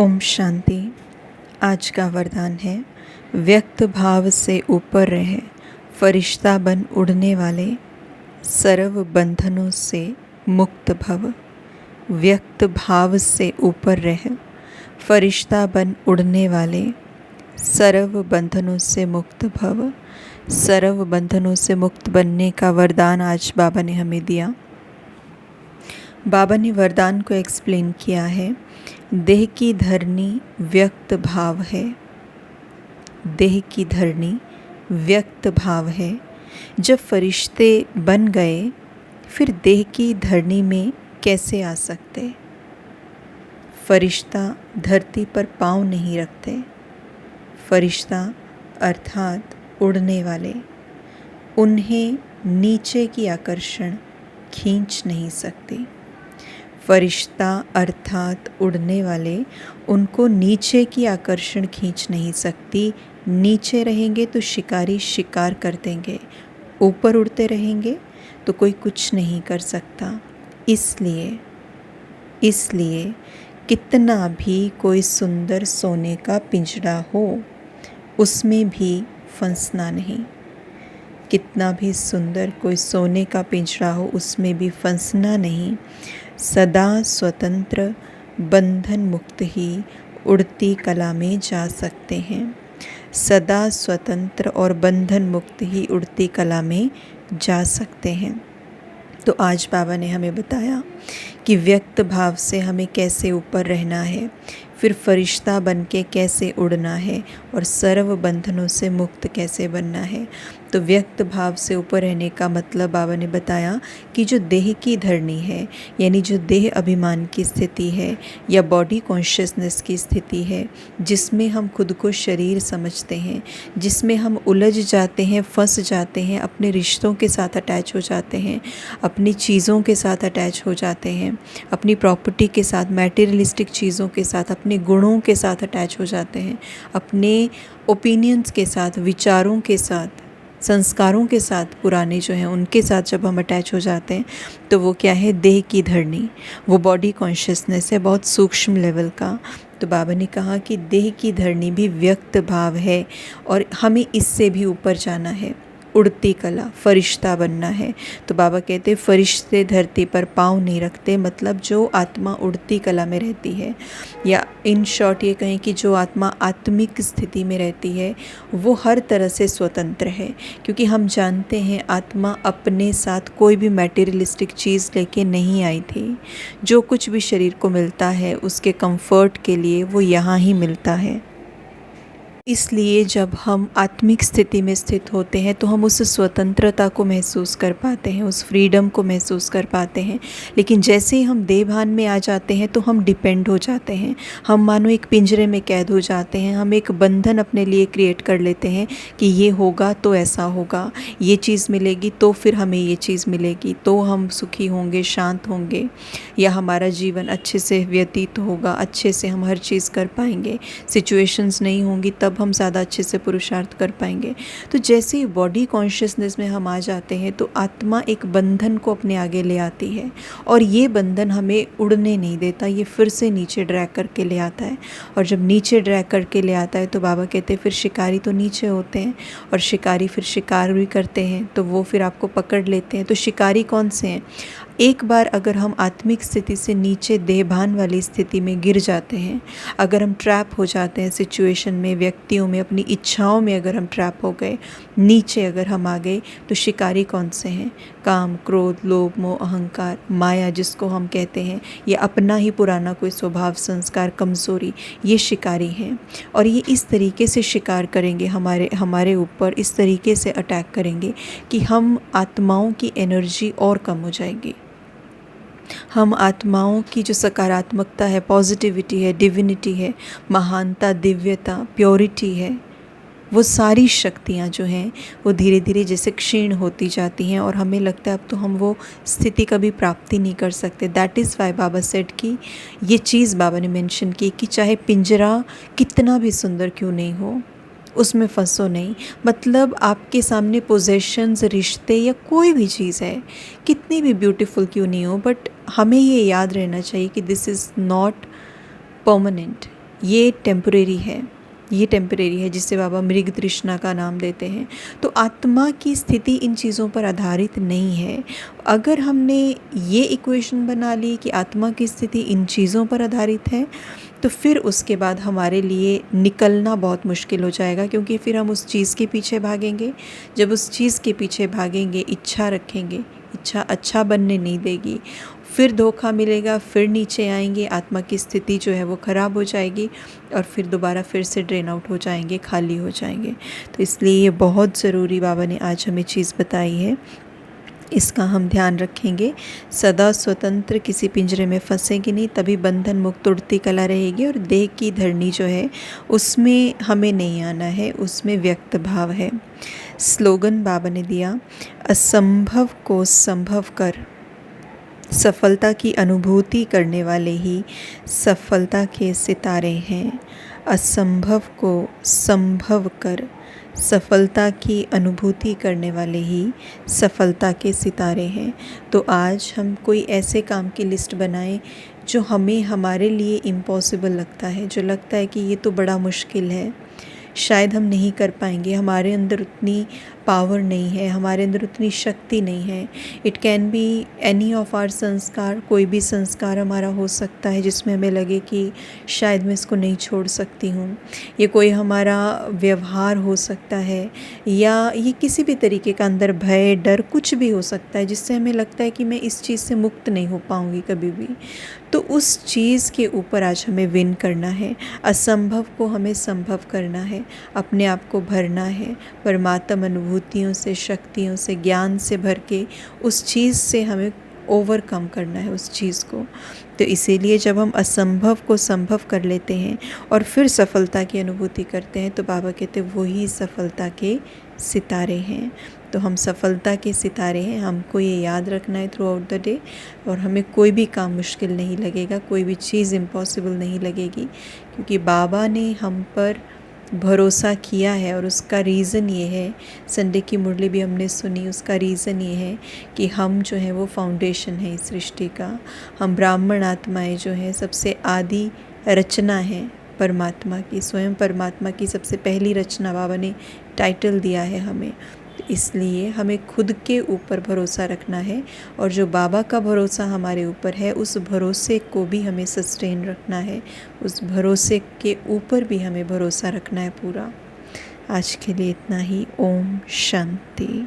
ओम शांति। आज का वरदान है, व्यक्त भाव से ऊपर रहे, फरिश्ता बन उड़ने वाले, सर्व बंधनों से मुक्त भव। व्यक्त भाव से ऊपर रहे, फरिश्ता बन उड़ने वाले, सर्व बंधनों से मुक्त भव। सर्व बंधनों से मुक्त बनने का वरदान आज बाबा ने हमें दिया। बाबा ने वरदान को एक्सप्लेन किया है। देह की धरनी व्यक्त भाव है। देह की धरनी व्यक्त भाव है। जब फरिश्ते बन गए फिर देह की धरनी में कैसे आ सकते? फरिश्ता धरती पर पाँव नहीं रखते। फरिश्ता अर्थात उड़ने वाले, उन्हें नीचे की आकर्षण खींच नहीं सकती। फरिश्ता अर्थात उड़ने वाले, उनको नीचे की आकर्षण खींच नहीं सकती। नीचे रहेंगे तो शिकारी शिकार कर देंगे, ऊपर उड़ते रहेंगे तो कोई कुछ नहीं कर सकता। इसलिए कितना भी कोई सुंदर सोने का पिंजरा हो, उसमें भी फंसना नहीं। कितना भी सुंदर कोई सोने का पिंजरा हो, उसमें भी फंसना नहीं। सदा स्वतंत्र बंधन मुक्त ही उड़ती कला में जा सकते हैं। सदा स्वतंत्र और बंधन मुक्त ही उड़ती कला में जा सकते हैं। तो आज बाबा ने हमें बताया कि व्यक्त भाव से हमें कैसे ऊपर रहना है, फिर फरिश्ता बन के कैसे उड़ना है और सर्व बंधनों से मुक्त कैसे बनना है। तो व्यक्त भाव से ऊपर रहने का मतलब बाबा ने बताया कि जो देह की धरनी है, यानी जो देह अभिमान की स्थिति है या बॉडी कॉन्शियसनेस की स्थिति है, जिसमें हम खुद को शरीर समझते हैं, जिसमें हम उलझ जाते हैं, फंस जाते हैं, अपने रिश्तों के साथ अटैच हो जाते हैं, अपनी चीज़ों के साथ अटैच हो जाते हैं, अपनी प्रॉपर्टी के साथ, मैटेरियलिस्टिक चीज़ों के साथ, अपने गुणों के साथ अटैच हो जाते हैं, अपने ओपिनियंस के साथ, विचारों के साथ, संस्कारों के साथ, पुराने जो हैं उनके साथ जब हम अटैच हो जाते हैं तो वो क्या है? देह की धरनी, वो बॉडी कॉन्शियसनेस है, बहुत सूक्ष्म लेवल का। तो बाबा ने कहा कि देह की धरनी भी व्यक्त भाव है और हमें इससे भी ऊपर जाना है, उड़ती कला, फरिश्ता बनना है। तो बाबा कहते फरिश्ते धरती पर पाँव नहीं रखते, मतलब जो आत्मा उड़ती कला में रहती है, या इन शॉर्ट ये कहें कि जो आत्मा आत्मिक स्थिति में रहती है वो हर तरह से स्वतंत्र है। क्योंकि हम जानते हैं आत्मा अपने साथ कोई भी मैटेरियलिस्टिक चीज़ लेके नहीं आई थी। जो कुछ भी शरीर को मिलता है उसके कंफर्ट के लिए वो यहाँ ही मिलता है। इसलिए जब हम आत्मिक स्थिति में स्थित होते हैं तो हम उस स्वतंत्रता को महसूस कर पाते हैं, उस फ्रीडम को महसूस कर पाते हैं। लेकिन जैसे ही हम देहभान में आ जाते हैं तो हम डिपेंड हो जाते हैं, हम मानो एक पिंजरे में कैद हो जाते हैं। हम एक बंधन अपने लिए क्रिएट कर लेते हैं कि ये होगा तो ऐसा होगा, ये चीज़ मिलेगी तो फिर हमें ये चीज़ मिलेगी, तो हम सुखी होंगे, शांत होंगे, या हमारा जीवन अच्छे से व्यतीत होगा, अच्छे से हम हर चीज़ कर पाएंगे, सिचुएशंस नहीं होंगी तब हम ज़्यादा अच्छे से पुरुषार्थ कर पाएंगे। तो जैसे ही बॉडी कॉन्शियसनेस में हम आ जाते हैं तो आत्मा एक बंधन को अपने आगे ले आती है और ये बंधन हमें उड़ने नहीं देता, ये फिर से नीचे ड्रैग करके ले आता है। और जब नीचे ड्रैग करके ले आता है तो बाबा कहते हैं फिर शिकारी तो नीचे होते हैं और शिकारी फिर शिकार भी करते हैं, तो वो फिर आपको पकड़ लेते हैं। तो शिकारी कौन से हैं? एक बार अगर हम आत्मिक स्थिति से नीचे देहभान वाली स्थिति में गिर जाते हैं, अगर हम ट्रैप हो जाते हैं सिचुएशन में, व्यक्तियों में, अपनी इच्छाओं में अगर हम ट्रैप हो गए, नीचे अगर हम आ गए, तो शिकारी कौन से हैं? काम, क्रोध, लोभ, मोह, अहंकार, माया जिसको हम कहते हैं, ये अपना ही पुराना कोई स्वभाव, संस्कार, कमज़ोरी, ये शिकारी हैं। और ये इस तरीके से शिकार करेंगे हमारे ऊपर, इस तरीके से अटैक करेंगे कि हम आत्माओं की एनर्जी और कम हो जाएगी। हम आत्माओं की जो सकारात्मकता है, पॉजिटिविटी है, डिविनिटी है, महानता, दिव्यता, प्योरिटी है, वो सारी शक्तियाँ जो हैं वो धीरे धीरे जैसे क्षीण होती जाती हैं और हमें लगता है अब तो हम वो स्थिति कभी प्राप्ति नहीं कर सकते। That is why Baba said कि ये चीज़ बाबा ने मेंशन की कि चाहे पिंजरा कितना भी सुंदर क्यों नहीं हो, उसमें फंसो नहीं। मतलब आपके सामने पोजेशंस, रिश्ते या कोई भी चीज़ है, कितनी भी ब्यूटीफुल क्यों नहीं हो, बट हमें ये याद रहना चाहिए कि दिस इज़ नॉट परमानेंट, ये टेम्परेरी है, ये टेम्परेरी है, जिससे बाबा मृग तृष्णा का नाम देते हैं। तो आत्मा की स्थिति इन चीज़ों पर आधारित नहीं है। अगर हमने ये इक्वेशन बना ली कि आत्मा की स्थिति इन चीज़ों पर आधारित है, तो फिर उसके बाद हमारे लिए निकलना बहुत मुश्किल हो जाएगा, क्योंकि फिर हम उस चीज़ के पीछे भागेंगे। जब उस चीज़ के पीछे भागेंगे, इच्छा रखेंगे, इच्छा अच्छा बनने नहीं देगी, फिर धोखा मिलेगा, फिर नीचे आएंगे, आत्मा की स्थिति जो है वो ख़राब हो जाएगी और फिर दोबारा फिर से ड्रेन आउट हो जाएंगे, खाली हो जाएंगे। तो इसलिए ये बहुत ज़रूरी बाबा ने आज हमें चीज़ बताई है, इसका हम ध्यान रखेंगे। सदा स्वतंत्र, किसी पिंजरे में फंसेंगे नहीं, तभी बंधन मुक्त उड़ती कला रहेगी। और देह की धरनी जो है उसमें हमें नहीं आना है, उसमें व्यक्त भाव है। स्लोगन बाबा ने दिया, असंभव को संभव कर, सफलता की अनुभूति करने वाले ही सफलता के सितारे हैं। असंभव को संभव कर, सफलता की अनुभूति करने वाले ही सफलता के सितारे हैं। तो आज हम कोई ऐसे काम की लिस्ट बनाएं जो हमें हमारे लिए इम्पॉसिबल लगता है, जो लगता है कि ये तो बड़ा मुश्किल है, शायद हम नहीं कर पाएंगे, हमारे अंदर उतनी पावर नहीं है, हमारे अंदर उतनी शक्ति नहीं है। It can be any of our sanskar, कोई भी संस्कार हमारा हो सकता है जिसमें हमें लगे कि शायद मैं इसको नहीं छोड़ सकती हूँ। ये कोई हमारा व्यवहार हो सकता है, या ये किसी भी तरीके का अंदर भय, डर, कुछ भी हो सकता है जिससे हमें लगता है कि मैं इस चीज़ से मुक्त नहीं हो पाऊँगी कभी भी। तो उस चीज़ के ऊपर आज हमें विन करना है, असंभव को हमें संभव करना है, अपने आप को भरना है परमात्म अनुभूतियों से, शक्तियों से, ज्ञान से भर के उस चीज़ से हमें ओवरकम करना है उस चीज़ को। तो इसीलिए जब हम असंभव को संभव कर लेते हैं और फिर सफलता की अनुभूति करते हैं, तो बाबा कहते हैं वही सफलता के सितारे हैं। तो हम सफलता के सितारे हैं, हमको ये याद रखना है थ्रू आउट द डे। और हमें कोई भी काम मुश्किल नहीं लगेगा, कोई भी चीज़ इम्पॉसिबल नहीं लगेगी, क्योंकि बाबा ने हम पर भरोसा किया है। और उसका रीज़न ये है, संडे की मुरली भी हमने सुनी, उसका रीज़न ये है कि हम जो है वो फाउंडेशन है इस सृष्टि का। हम ब्राह्मण आत्माएं जो हैं सबसे आदि रचना है परमात्मा की, स्वयं परमात्मा की सबसे पहली रचना बाबा ने टाइटल दिया है हमें। तो इसलिए हमें खुद के ऊपर भरोसा रखना है, और जो बाबा का भरोसा हमारे ऊपर है उस भरोसे को भी हमें सस्टेन रखना है, उस भरोसे के ऊपर भी हमें भरोसा रखना है पूरा। आज के लिए इतना ही। ओम शांति।